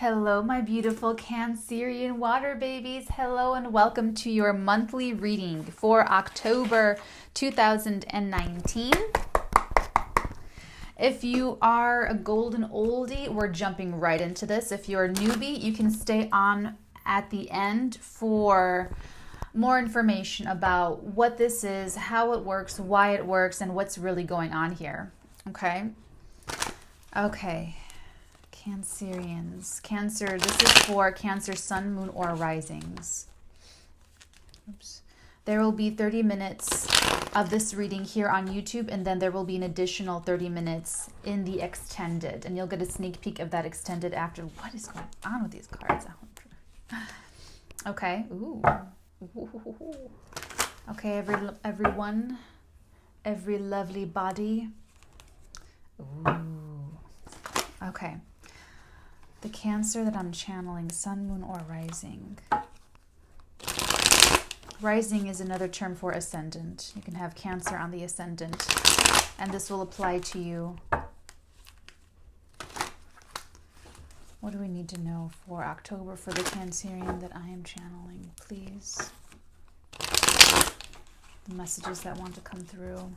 Hello, my beautiful Cancerian water babies. Hello and welcome to your monthly reading for October 2019. If you are a golden oldie, we're jumping right into this. If you're a newbie, you can stay on at the end for more information about what this is, how it works, why it works, and what's really going on here. Okay? Okay. Cancerians. Cancer, this is for Cancer, Sun, Moon, or Risings. Oops. There will be 30 minutes of this reading here on YouTube, and then there will be an additional 30 minutes in the extended. And you'll get a sneak peek of that extended after. What is going on with these cards? Okay. Ooh. Okay, everyone. Every lovely body. Ooh. Okay. The Cancer that I'm channeling, Sun, Moon, or Rising. Rising is another term for ascendant. You can have Cancer on the ascendant, and this will apply to you. What do we need to know for October for the Cancerian that I am channeling, please? The messages that want to come through.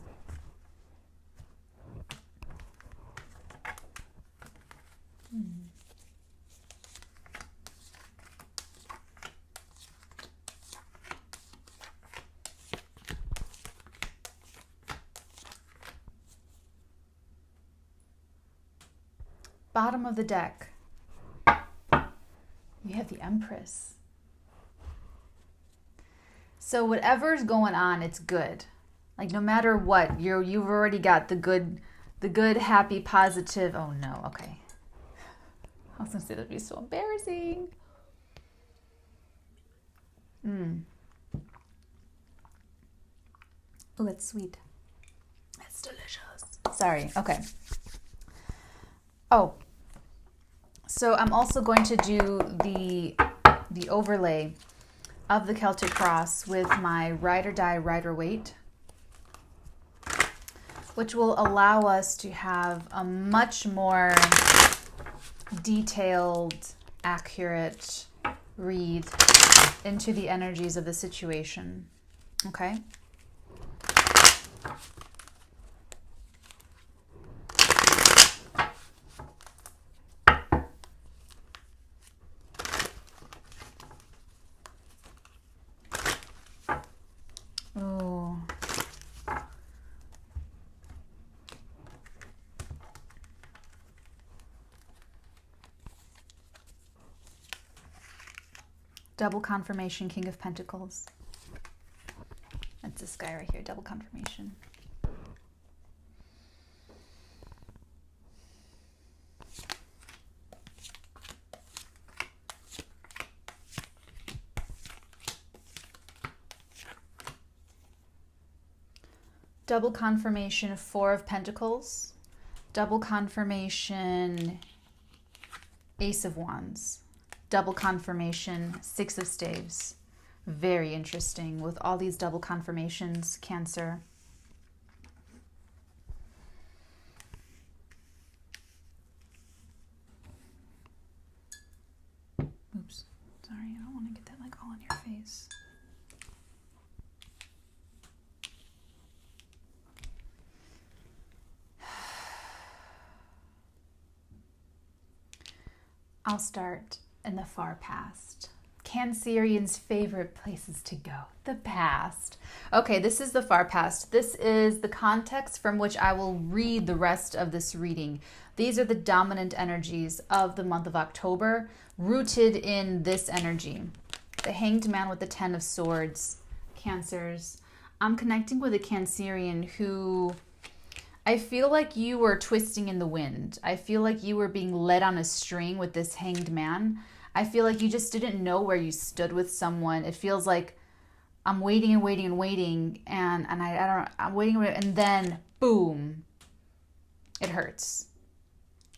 Bottom of the deck, you have the Empress. So whatever's going on, it's good. Like no matter what, you've already got the good, happy, positive. Oh no, okay. I was gonna say that'd be so embarrassing. Oh, that's sweet. That's delicious. Sorry. Okay. Oh. So I'm also going to do the overlay of the Celtic Cross with my Ride or Die, Ride or Wait, which will allow us to have a much more detailed, accurate read into the energies of the situation. Okay? Oh. Double confirmation, King of Pentacles. That's this guy right here, double confirmation. Double confirmation, Four of Pentacles. Double confirmation, Ace of Wands. Double confirmation, Six of Staves. Very interesting with all these double confirmations, Cancer. Oops, sorry, I don't want to get that like all in your face. I'll start in the far past. Cancerian's favorite places to go. The past. Okay, this is the far past. This is the context from which I will read the rest of this reading. These are the dominant energies of the month of October, rooted in this energy. The Hanged Man with the Ten of Swords. Cancers. I'm connecting with a Cancerian who I feel like you were twisting in the wind. I feel like you were being led on a string with this Hanged Man. I feel like you just didn't know where you stood with someone. It feels like I'm waiting and waiting and waiting, and I'm waiting, and then boom, it hurts.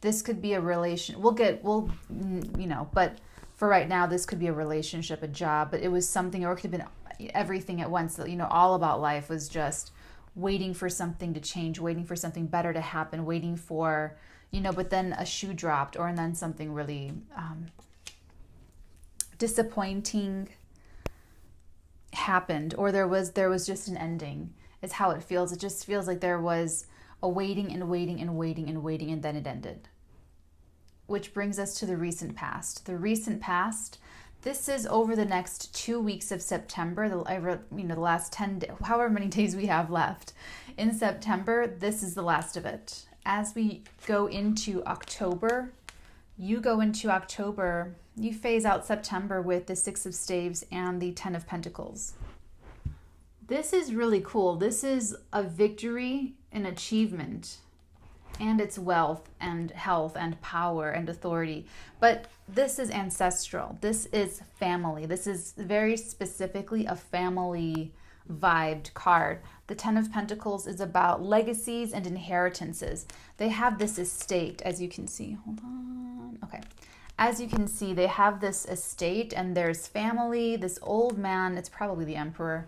This could be a relation. But for right now, this could be a relationship, a job, but it was something, or it could have been everything at once. All about life was just waiting for something to change, waiting for something better to happen, waiting for you know, but then a shoe dropped, or and then something really disappointing happened, or there was just an ending, is how it feels. It just feels like there was a waiting and waiting and waiting and waiting, and then it ended. Which brings us to the recent past. The recent past, this is over the next 2 weeks of September, the last 10 days, however many days we have left in September. This is the last of it. As we go into October, you phase out September with the 6 of Staves and the 10 of Pentacles. This is really cool. This is a victory, an achievement, and it's wealth and health and power and authority. But this is ancestral. This is family. This is very specifically a family vibed card. The 10 of Pentacles is about legacies and inheritances. They have this estate, as you can see. Hold on. Okay. As you can see, they have this estate, and there's family. This old man, it's probably the emperor.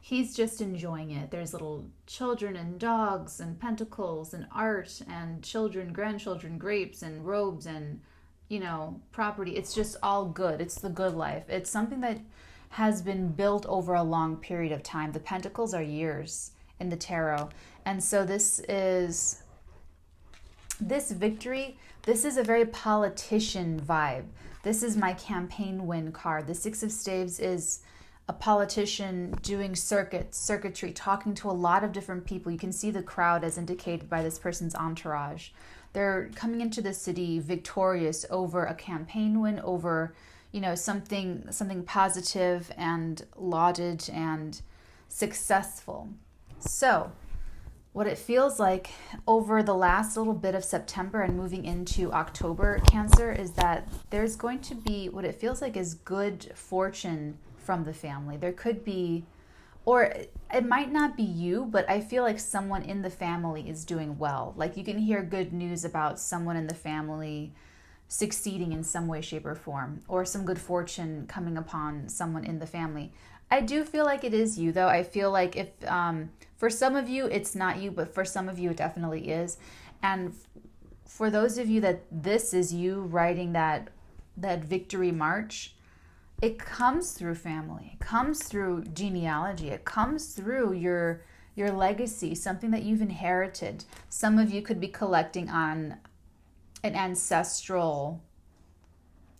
He's just enjoying it. There's little children and dogs and pentacles and art and children, grandchildren, grapes and robes and, you know, property. It's just all good. It's the good life. It's something that has been built over a long period of time. The pentacles are years in the tarot. And so this victory, this is a very politician vibe. This is my campaign win card. The 6 of Staves is a politician doing circuitry, talking to a lot of different people. You can see the crowd as indicated by this person's entourage. They're coming into the city victorious over a campaign win, over, you know, something positive and lauded and successful. So what it feels like over the last little bit of September and moving into October, Cancer, is that there's going to be what it feels like is good fortune from the family. There could be, or it might not be you, but I feel like someone in the family is doing well. Like you can hear good news about someone in the family succeeding in some way, shape, or form, or some good fortune coming upon someone in the family. I do feel like it is you, though. I feel like if for some of you it's not you, but for some of you it definitely is. And for those of you that this is you riding that victory march, it comes through family. It comes through genealogy. It comes through your legacy, something that you've inherited. Some of you could be collecting on an ancestral,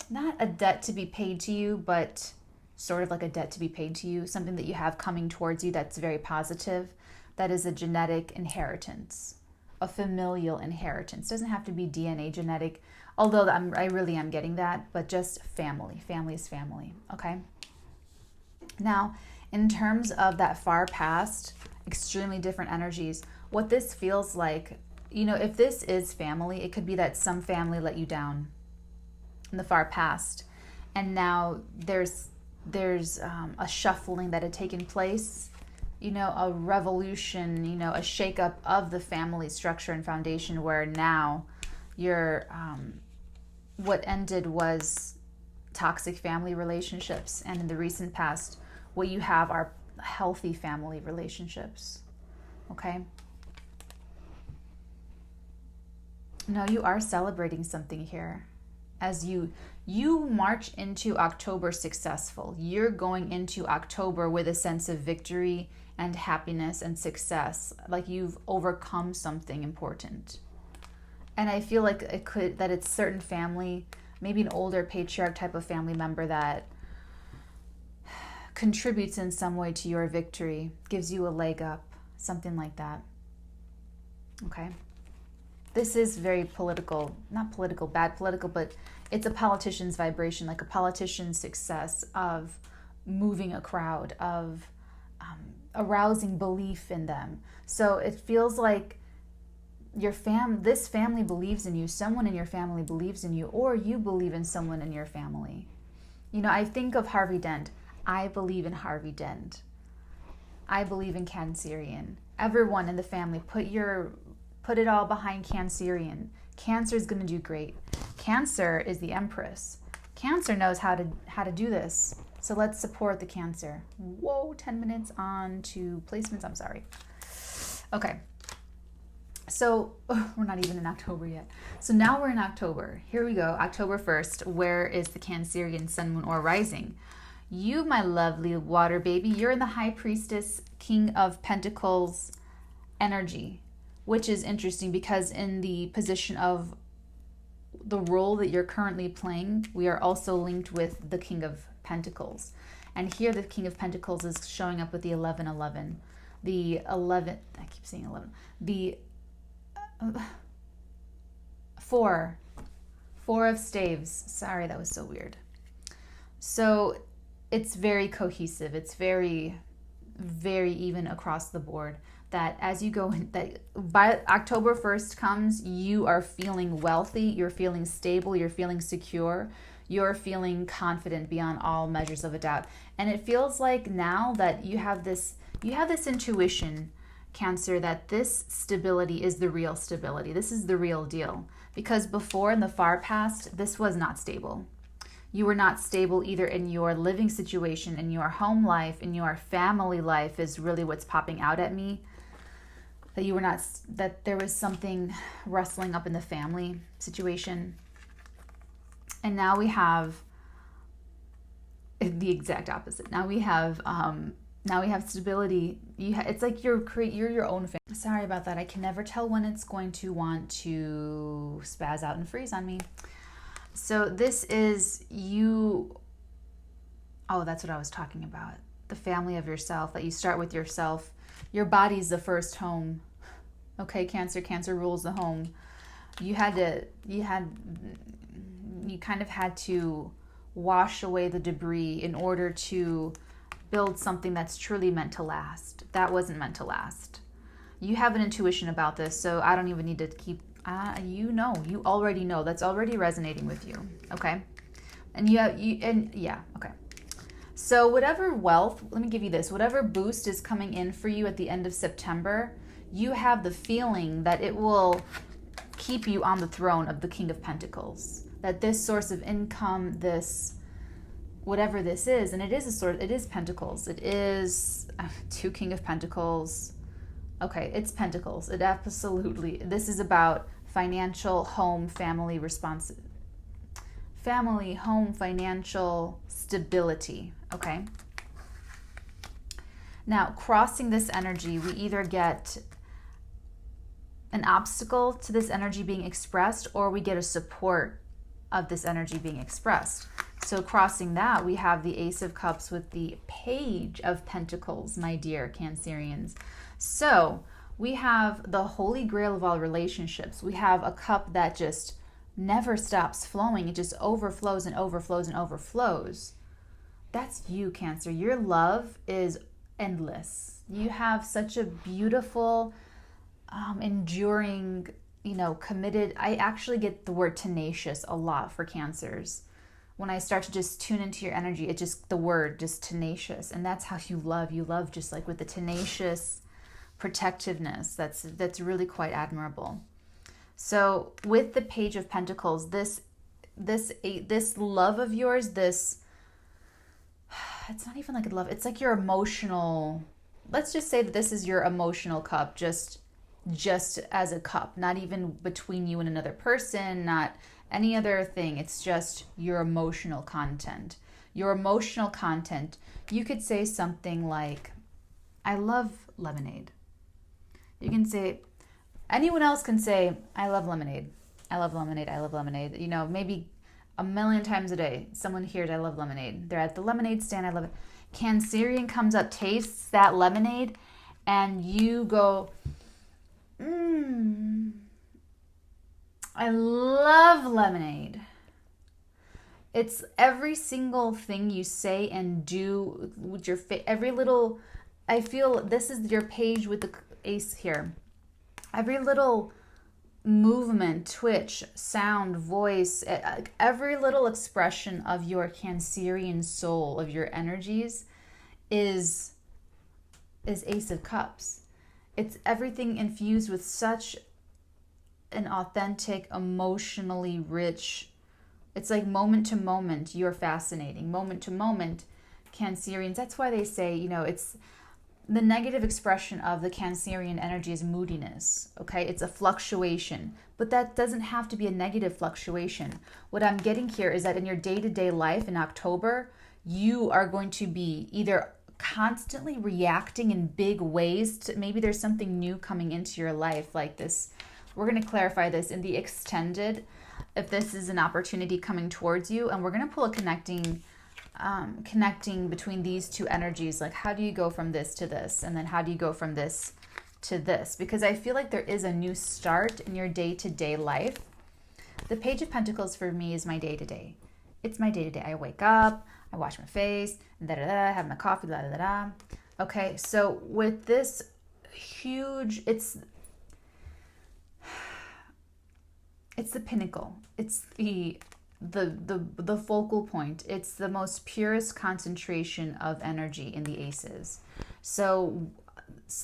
not a debt to be paid to you, but sort of like a debt to be paid to you, something that you have coming towards you that's very positive. That is a genetic inheritance, a familial inheritance. Doesn't have to be DNA genetic, although I really am getting that, but just family. Family is family, okay? Now, in terms of that far past, extremely different energies, what this feels like, you know, if this is family, it could be that some family let you down in the far past, and now there's a shuffling that had taken place, you know, a revolution, you know, a shakeup of the family structure and foundation, where now you're what ended was toxic family relationships, and in the recent past what you have are healthy family relationships. Okay, now you are celebrating something here as you march into October successful. You're going into October with a sense of victory and happiness and success, like you've overcome something important. And I feel like it's certain family, maybe an older patriarch type of family member that contributes in some way to your victory, gives you a leg up, something like that. Okay? This is very political, not political, bad political, but it's a politician's vibration, like a politician's success of moving a crowd, of arousing belief in them. So it feels like this family believes in you, someone in your family believes in you, or you believe in someone in your family. You know, I think of Harvey Dent. I believe in Harvey Dent. I believe in Cancerian. Everyone in the family, put it all behind Cancerian. Cancer is going to do great. Cancer is the Empress. Cancer knows how to do this. So let's support the Cancer. Whoa, 10 minutes on to placements. I'm sorry. Okay. So we're not even in October yet. So now we're in October. Here we go. October 1st. Where is the Cancerian sun, moon, or rising? You, my lovely water baby, you're in the High Priestess, King of Pentacles energy, which is interesting because in the position of the role that you're currently playing, we are also linked with the King of Pentacles. And here the King of Pentacles is showing up with the 1111. The 11, I keep saying 11. The 4 of staves. Sorry, that was so weird. So it's very cohesive. It's very, very even across the board. That as you go, that by October 1st comes, you are feeling wealthy, you're feeling stable, you're feeling secure, you're feeling confident beyond all measures of a doubt. And it feels like now that you have this intuition, Cancer, that this stability is the real stability. This is the real deal. Because before, in the far past, this was not stable. You were not stable either in your living situation, in your home life, in your family life is really what's popping out at me. That you were not, that there was something rustling up in the family situation. And now we have the exact opposite. Now we have stability. It's like you're your own family. Sorry about that. I can never tell when it's going to want to spaz out and freeze on me. So this is you. Oh, that's what I was talking about. The family of yourself, that you start with yourself. Your body's the first home. Okay, Cancer. Cancer rules the home. You kind of had to wash away the debris in order to build something that's truly meant to last. That wasn't meant to last. You have an intuition about this, so I don't even need to keep, you already know. That's already resonating with you, okay? Okay. So whatever wealth, let me give you this, whatever boost is coming in for you at the end of September, you have the feeling that it will keep you on the throne of the King of Pentacles. That this source of income, this, whatever this is, and it is Pentacles. It is 2 King of Pentacles. Okay, it's Pentacles. It absolutely, this is about financial, home, family, home, financial stability, okay? Now, crossing this energy, we either get an obstacle to this energy being expressed, or we get a support of this energy being expressed. So crossing that, we have the Ace of Cups with the Page of Pentacles, my dear Cancerians. So we have the holy grail of all relationships. We have a cup that just never stops flowing. It just overflows and overflows and overflows. That's you, Cancer. Your love is endless. You have such a beautiful, enduring, committed. I actually get the word tenacious a lot for Cancers. When I start to just tune into your energy, the word just tenacious. And that's how you love. You love just like with the tenacious protectiveness. That's really quite admirable. So with the Page of Pentacles, this love of yours, it's not even like a love. It's like your emotional, let's just say that this is your emotional cup, just as a cup, not even between you and another person, not any other thing. It's just your emotional content. Your emotional content. You could say something like, I love lemonade. You can say, anyone else can say, I love lemonade. I love lemonade. I love lemonade. Maybe a million times a day, someone hears, I love lemonade. They're at the lemonade stand. I love it. Cancerian comes up, tastes that lemonade, and you go, I love lemonade. It's every single thing you say and do with your every little, I feel this is your page with the ace here. Every little movement, twitch, sound, voice, every little expression of your Cancerian soul, of your energies is Ace of Cups. It's everything infused with such an authentic, emotionally rich, it's like moment to moment, you're fascinating. Moment to moment, Cancerians, that's why they say, the negative expression of the Cancerian energy is moodiness, okay? It's a fluctuation, but that doesn't have to be a negative fluctuation. What I'm getting here is that in your day-to-day life in October, you are going to be either constantly reacting in big ways to, maybe there's something new coming into your life like this. We're going to clarify this in the extended, if this is an opportunity coming towards you, and we're going to pull a connecting between these two energies. Like, how do you go from this to this? And then how do you go from this to this? Because I feel like there is a new start in your day-to-day life. The Page of Pentacles for me is my day-to-day. It's my day-to-day. I wake up, I wash my face, have my coffee, Okay, so with this huge, it's the pinnacle. It's the focal point. It's the most purest concentration of energy in the aces. So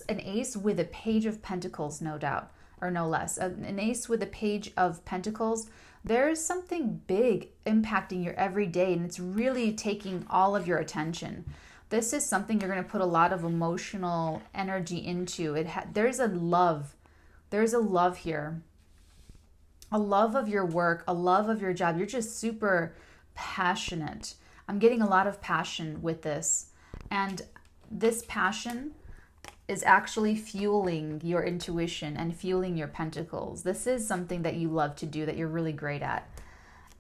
an ace with a Page of Pentacles, no doubt, or no less. An ace with a Page of Pentacles, there's something big impacting your everyday, and it's really taking all of your attention. This is something you're going to put a lot of emotional energy into. There's a love here. A love of your work, a love of your job. You're just super passionate. I'm getting a lot of passion with this. And this passion is actually fueling your intuition and fueling your pentacles. This is something that you love to do, that you're really great at.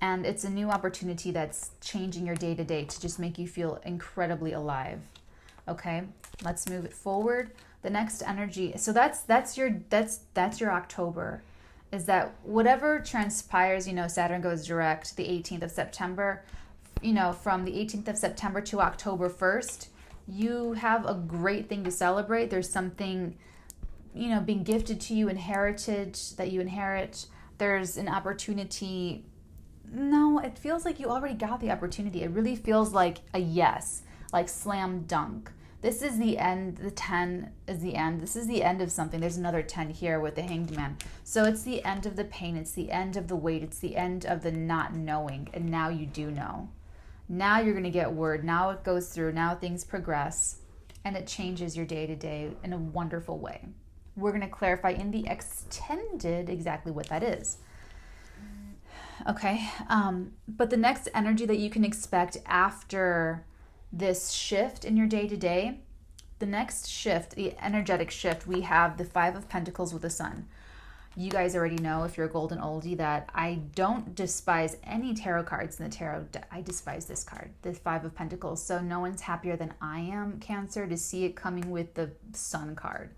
And it's a new opportunity that's changing your day-to-day to just make you feel incredibly alive. Okay, let's move it forward. The next energy, so that's your October. Is that whatever transpires, Saturn goes direct the 18th of September, from the 18th of September to October 1st, you have a great thing to celebrate. There's something, being gifted to you, inherited, that you inherit. There's an opportunity. No, it feels like you already got the opportunity. It really feels like a yes, like slam dunk. This is the end. The 10 is the end. This is the end of something. There's another 10 here with the Hanged Man. So it's the end of the pain. It's the end of the wait. It's the end of the not knowing. And now you do know. Now you're going to get word. Now it goes through. Now things progress. And it changes your day-to-day in a wonderful way. We're going to clarify in the extended exactly what that is. Okay. But the next energy that you can expect after this shift in your day-to-day, the next shift, the energetic shift, we have the Five of Pentacles with the Sun. You guys already know, if you're a golden oldie, that I don't despise any tarot cards in the tarot. I despise this card, the Five of Pentacles. So no one's happier than I am, Cancer, to see it coming with the Sun card.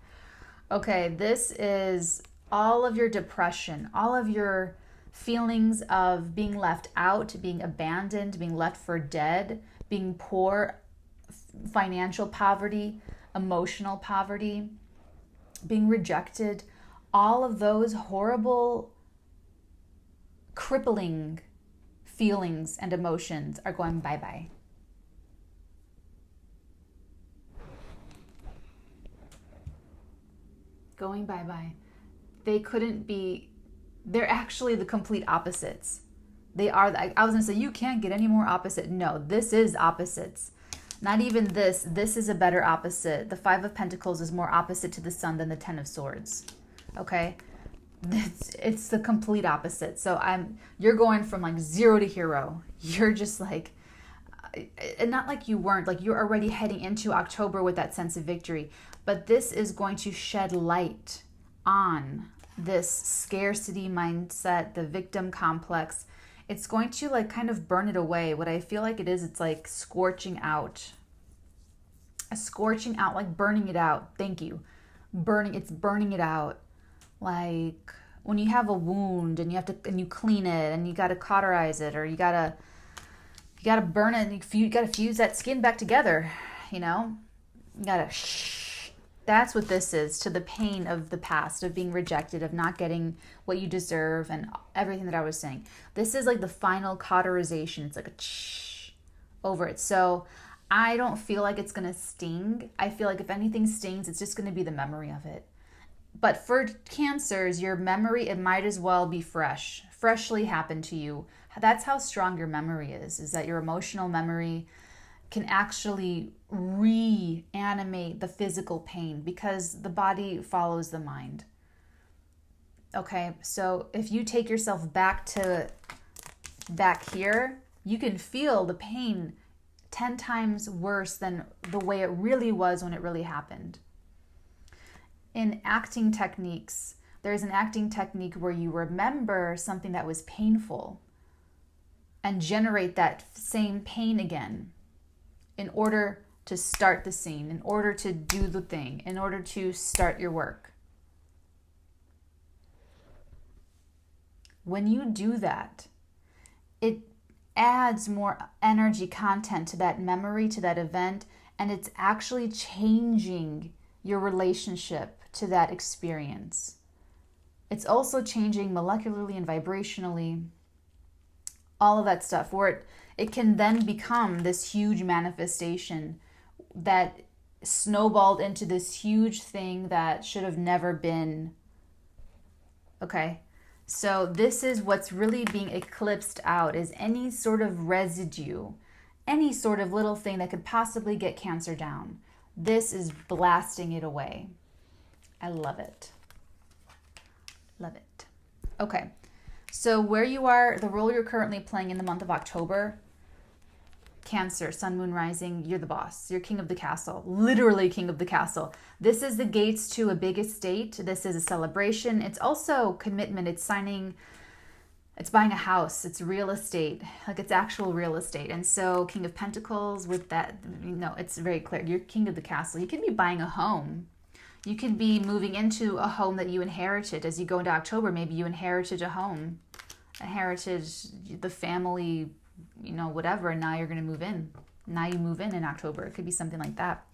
Okay, this is all of your depression, all of your feelings of being left out, being abandoned, being left for dead, being poor, financial poverty, emotional poverty, being rejected. All of those horrible, crippling feelings and emotions are going bye-bye. Going bye-bye. They're actually the complete opposites. They are, I was going to say, you can't get any more opposite. No, this is opposites. Not even this. This is a better opposite. The Five of Pentacles is more opposite to the Sun than the Ten of Swords. Okay? It's the complete opposite. So you're going from like 0 to hero. You're just like, and not like you weren't, like you're already heading into October with that sense of victory. But this is going to shed light on this scarcity mindset, the victim complex. It's going to like kind of burn it away. What I feel like it is, it's like scorching out. Like burning it out. Thank you. It's burning it out. Like when you have a wound and you clean it and you got to cauterize it, or you got to burn it, and you got to fuse that skin back together, You got to That's what this is, to the pain of the past, of being rejected, of not getting what you deserve, and everything that I was saying. This is like the final cauterization. It's like a over it. So I don't feel like it's going to sting. I feel like if anything stings, it's just going to be the memory of it. But for Cancers, your memory, it might as well be freshly happened to you. That's how strong your memory is that your emotional memory can actually reanimate the physical pain because the body follows the mind. Okay, so if you take yourself back here, you can feel the pain 10 times worse than the way it really was when it really happened. In acting techniques, there's an acting technique where you remember something that was painful and generate that same pain again in order to start the scene, in order to do the thing, in order to start your work. When you do that, it adds more energy content to that memory, to that event, and it's actually changing your relationship to that experience. It's also changing molecularly and vibrationally, all of that stuff, where it can then become this huge manifestation that snowballed into this huge thing that should have never been. Okay, so this is what's really being eclipsed out, is any sort of residue, any sort of little thing that could possibly get Cancer down. This is blasting it away. I love it. Love it. Okay, so where you are, the role you're currently playing in the month of October, Cancer, Sun, Moon, Rising, you're the boss. You're king of the castle, literally king of the castle. This is the gates to a big estate. This is a celebration. It's also commitment. It's signing, it's buying a house. It's real estate, like it's actual real estate. And so King of Pentacles with that, it's very clear. You're king of the castle. You could be buying a home. You could be moving into a home that you inherited. As you go into October, maybe you inherited a home, inherited the family, whatever, and now you're going to move in. Now you move in October. It could be something like that.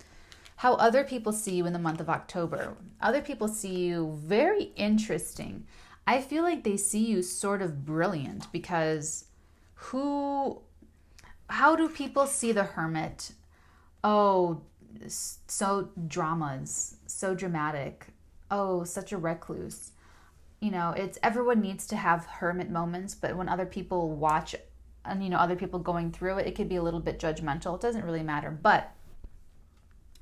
How other people see you in the month of October. Other people see you very interesting. I feel like they see you sort of brilliant because how do people see the Hermit? Oh, so dramas, so dramatic. Oh, such a recluse. It's everyone needs to have hermit moments, but when other people watch and other people going through it, it could be a little bit judgmental. It doesn't really matter, but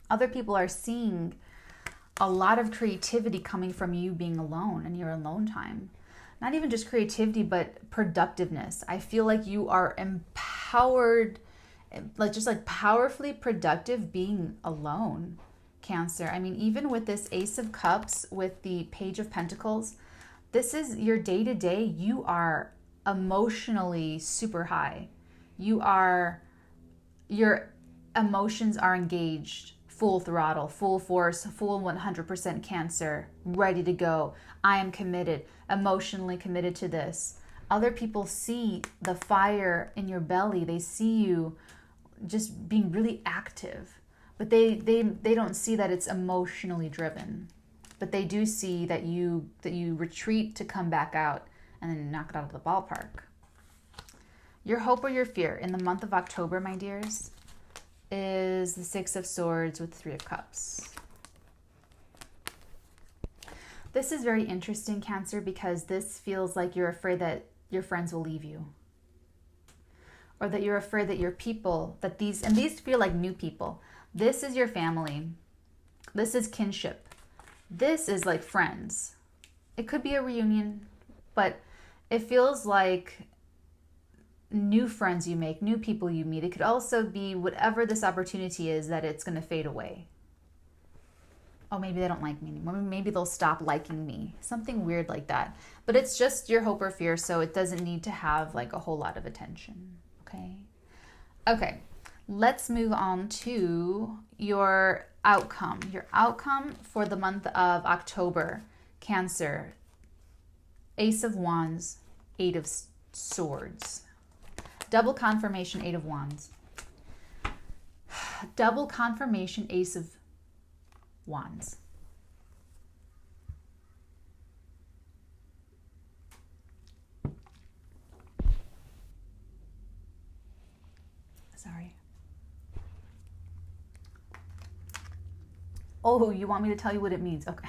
other people are seeing a lot of creativity coming from you being alone and your alone time. Not even just creativity, but productiveness. I feel like you are empowered, like powerfully productive being alone, Cancer. I mean, even with this Ace of Cups, with the Page of Pentacles, this is your day-to-day. You are emotionally super high. Your emotions are engaged, full throttle, full force, full 100% Cancer, ready to go. I am committed, emotionally committed to this. Other people see the fire in your belly. They see you just being really active, but they don't see that it's emotionally driven. But they do see that you retreat to come back out and then knock it out of the ballpark. Your hope or your fear in the month of October, my dears, is the Six of Swords with the Three of Cups. This is very interesting, Cancer, because this feels like you're afraid that your friends will leave you. Or that you're afraid that your people, these feel like new people. This is your family. This is kinship. This is like friends. It could be a reunion, but it feels like new friends you make, new people you meet. It could also be whatever this opportunity is, that it's going to fade away. Oh, maybe they don't like me anymore. Maybe they'll stop liking me. Something weird like that. But it's just your hope or fear, so it doesn't need to have like a whole lot of attention. Okay, let's move on to your outcome. Your outcome for the month of October, Cancer. Ace of Wands, Eight of Swords. Double confirmation, Eight of Wands. Double confirmation, Ace of Wands. Sorry. Oh, you want me to tell you what it means? Okay.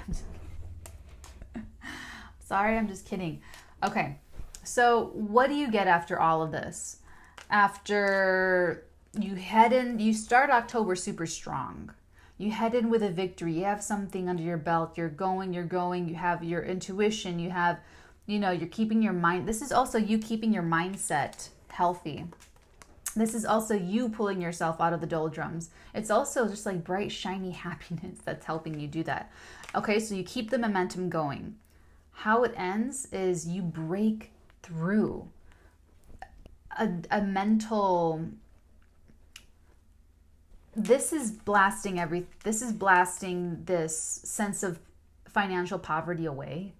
Sorry, I'm just kidding. Okay. So what do you get after all of this? After you start October super strong. You head in with a victory. You have something under your belt. You're going. You have your intuition. You have, you're keeping your mind. This is also you keeping your mindset healthy. This is also you pulling yourself out of the doldrums. It's also just like bright, shiny happiness that's helping you do that. Okay, so you keep the momentum going. How it ends is you break through a mental. This is blasting this sense of financial poverty away.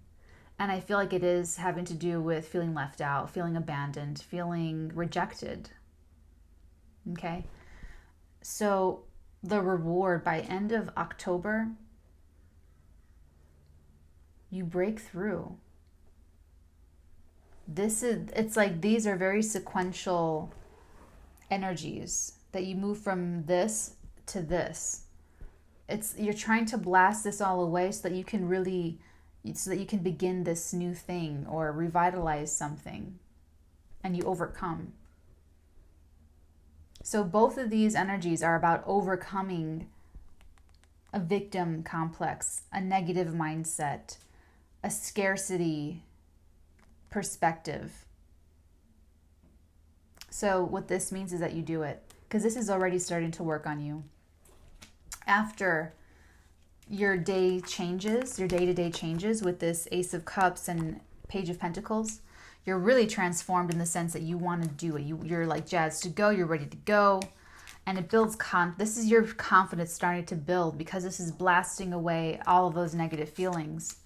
And I feel like it is having to do with feeling left out, feeling abandoned, feeling rejected. Okay? So the reward by end of October, you break through. It's like these are very sequential energies that you move from this to this. You're trying to blast this all away so that you can begin this new thing or revitalize something, and you overcome. So both of these energies are about overcoming a victim complex, a negative mindset, a scarcity perspective. So what this means is that you do it, because this is already starting to work on you. After your day-to-day changes with this Ace of Cups and Page of Pentacles, you're really transformed in the sense that you want to do it. You're like jazzed to go, you're ready to go. And it builds this is your confidence starting to build, because this is blasting away all of those negative feelings.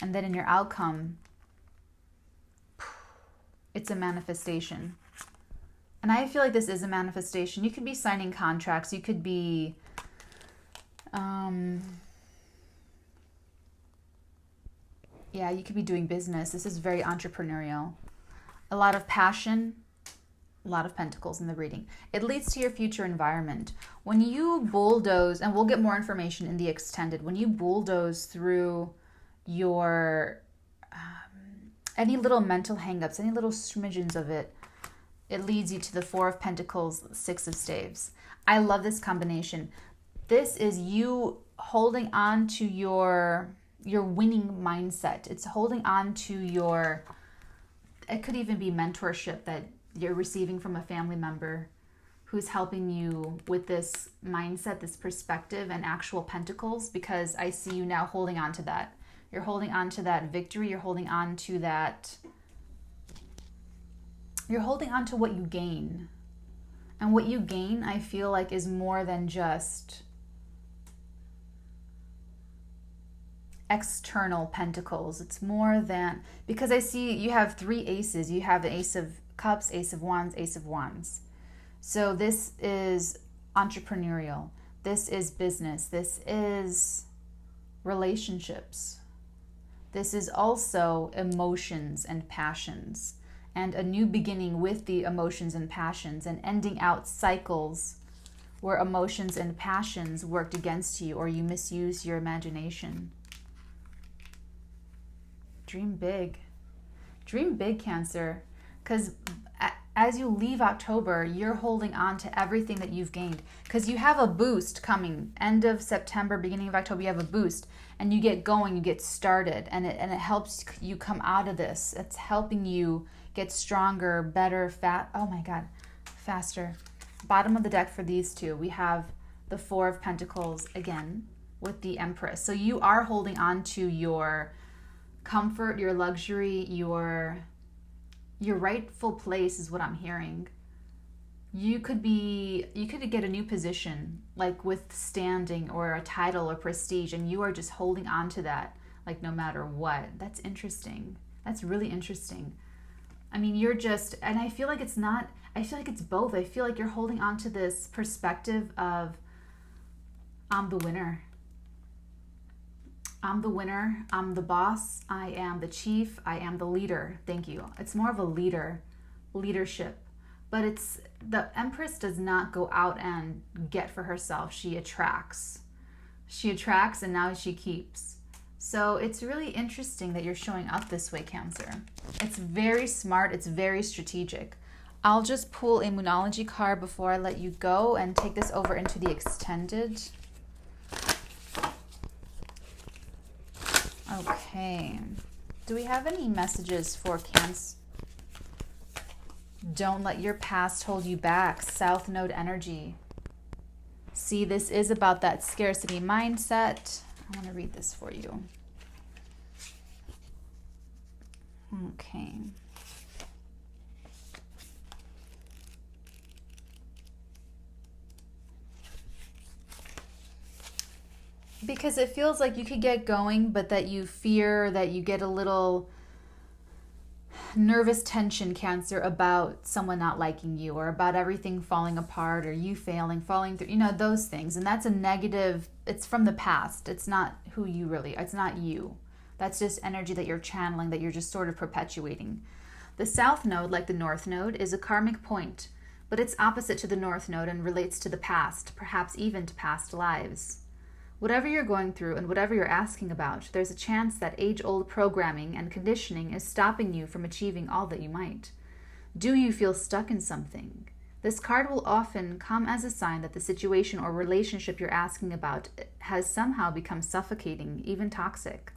And then in your outcome, it's a manifestation. And I feel like this is a manifestation. You could be signing contracts. You could be you could be doing business. This is very entrepreneurial. A lot of passion, a lot of pentacles in the reading. It leads to your future environment. When you bulldoze, and we'll get more information in the extended, when you bulldoze through your any little mental hangups, any little smidgens of it, it leads you to the Four of Pentacles, Six of Staves. I love this combination. This is you holding on to your winning mindset. It's holding on to it could even be mentorship that you're receiving from a family member who's helping you with this mindset, this perspective, and actual pentacles, because I see you now holding on to that. You're holding on to that victory. You're holding on to that. You're holding on to what you gain. And what you gain, I feel like, is more than just external pentacles. It's more than, because I see you have three aces. You have the Ace of Cups, Ace of Wands, Ace of Wands. So this is entrepreneurial. This is business. This is relationships. This is also emotions and passions, and a new beginning with the emotions and passions, and ending out cycles where emotions and passions worked against you or you misused your imagination. Dream big. Dream big, Cancer, because as you leave October, you're holding on to everything that you've gained, because you have a boost coming. End of September, beginning of October, you have a boost, and you get going, you get started, and it helps you come out of this. It's helping you get stronger, better, faster. Bottom of the deck for these two, we have the Four of Pentacles again with the Empress. So you are holding on to your comfort, your luxury, your rightful place is what I'm hearing. You could get a new position, like with standing or a title or prestige, and you are just holding on to that, like no matter what. That's interesting. That's really interesting. I mean, and I feel like it's both. I feel like you're holding on to this perspective of, I'm the winner. I'm the winner, I'm the boss, I am the chief, I am the leader. Thank you. It's more of a leadership. But the Empress does not go out and get for herself. She attracts. And now she keeps. So it's really interesting that you're showing up this way, Cancer. It's very smart, it's very strategic. I'll just pull a Moonology card before I let you go and take this over into the extended. Okay. Do we have any messages for Cancer? Don't let your past hold you back. South Node energy. See, this is about that scarcity mindset. I want to read this for you. Okay. Because it feels like you could get going, but that you fear that you get a little nervous tension, Cancer, about someone not liking you or about everything falling apart or you failing, falling through, you know, those things. And that's a negative, it's from the past. It's not who you really, it's not you. That's just energy that you're channeling, that you're just sort of perpetuating. The South Node, like the North Node, is a karmic point, but it's opposite to the North Node and relates to the past, perhaps even to past lives. Whatever you're going through and whatever you're asking about, there's a chance that age-old programming and conditioning is stopping you from achieving all that you might. Do you feel stuck in something? This card will often come as a sign that the situation or relationship you're asking about has somehow become suffocating, even toxic.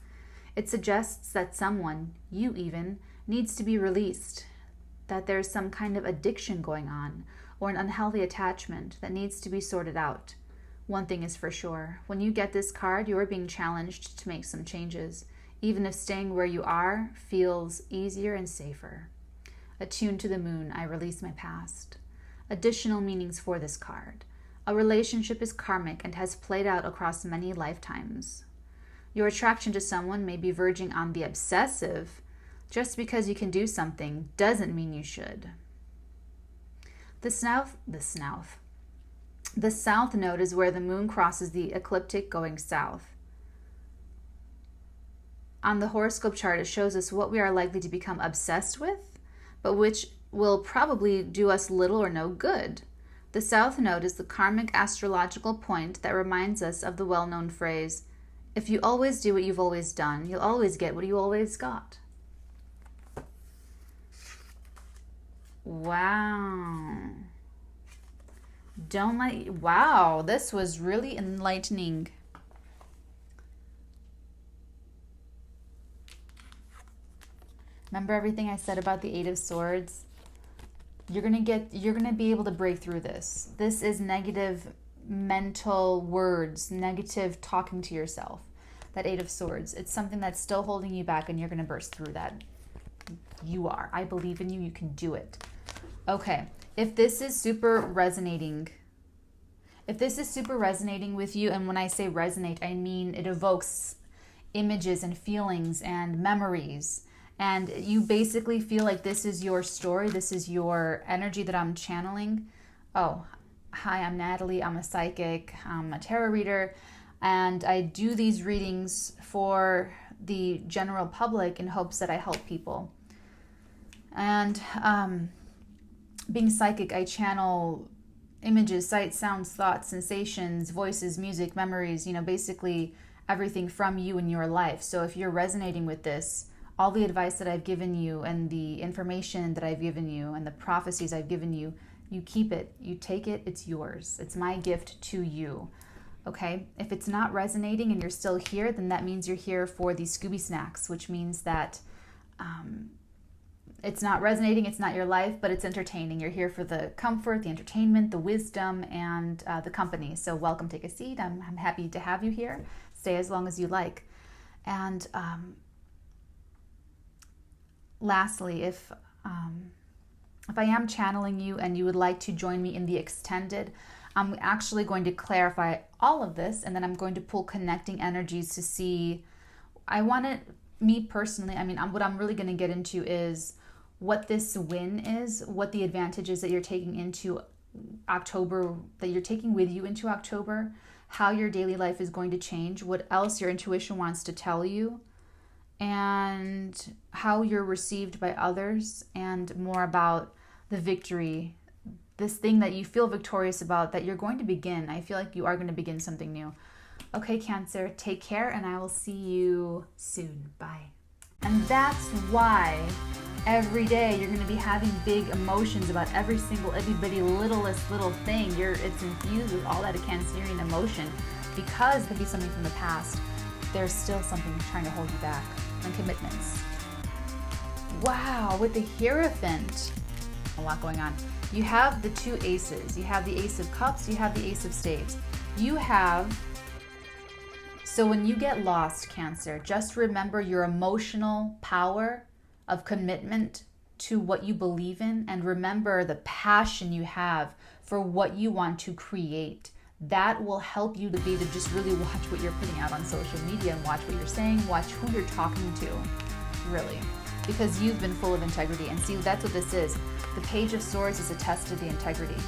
It suggests that someone, you even, needs to be released, that there's some kind of addiction going on, or an unhealthy attachment that needs to be sorted out. One thing is for sure, when you get this card, you are being challenged to make some changes, even if staying where you are feels easier and safer. Attuned to the moon, I release my past. Additional meanings for this card. A relationship is karmic and has played out across many lifetimes. Your attraction to someone may be verging on the obsessive. Just because you can do something doesn't mean you should. The South Node is where the moon crosses the ecliptic going south. On the horoscope chart, it shows us what we are likely to become obsessed with, but which will probably do us little or no good. The South Node is the karmic astrological point that reminds us of the well-known phrase, if you always do what you've always done, you'll always get what you always got. Wow. Wow, this was really enlightening. Remember everything I said about the Eight of Swords? You're going to be able to break through this. This is negative mental words, negative talking to yourself. That Eight of Swords. It's something that's still holding you back and you're going to burst through that. You are. I believe in you. You can do it. Okay. If this is super resonating with you, and when I say resonate, I mean it evokes images and feelings and memories, and you basically feel like this is your story, this is your energy that I'm channeling. Oh, hi, I'm Natalie. I'm a psychic. I'm a tarot reader, and I do these readings for the general public in hopes that I help people. And being psychic, I channel images, sights, sounds, thoughts, sensations, voices, music, memories, basically everything from you in your life. So if you're resonating with this, all the advice that I've given you and the information that I've given you and the prophecies I've given you, you keep it, you take it, it's yours. It's my gift to you. Okay? If it's not resonating and you're still here, then that means you're here for the SCOOBY Snacks, which means that it's not resonating, it's not your life, but it's entertaining. You're here for the comfort, the entertainment, the wisdom, and the company. So welcome, take a seat. I'm happy to have you here. Stay as long as you like. And lastly, if I am channeling you and you would like to join me in the extended, I'm actually going to clarify all of this, and then I'm going to pull connecting energies to see. I want it, me personally, what I'm really going to get into is what this win is, what the advantage is that you're taking into October, that you're taking with you into October, how your daily life is going to change, what else your intuition wants to tell you, and how you're received by others, and more about the victory, this thing that you feel victorious about, that you're going to begin. I feel like you are going to begin something new. Okay, Cancer, take care, and I will see you soon. Bye. And that's why Every day you're going to be having big emotions about every single, itty bitty, littlest little thing. It's infused with all that Cancerian emotion because it could be something from the past. There's still something trying to hold you back and commitments. Wow, with the Hierophant, a lot going on. You have the two aces. You have the Ace of Cups, you have the Ace of Staves. So when you get lost, Cancer, just remember your emotional power of commitment to what you believe in, and remember the passion you have for what you want to create. That will help you to be to just really watch what you're putting out on social media and watch what you're saying, watch who you're talking to, really. Because you've been full of integrity. And see, that's what this is. The Page of Swords is a test of the integrity.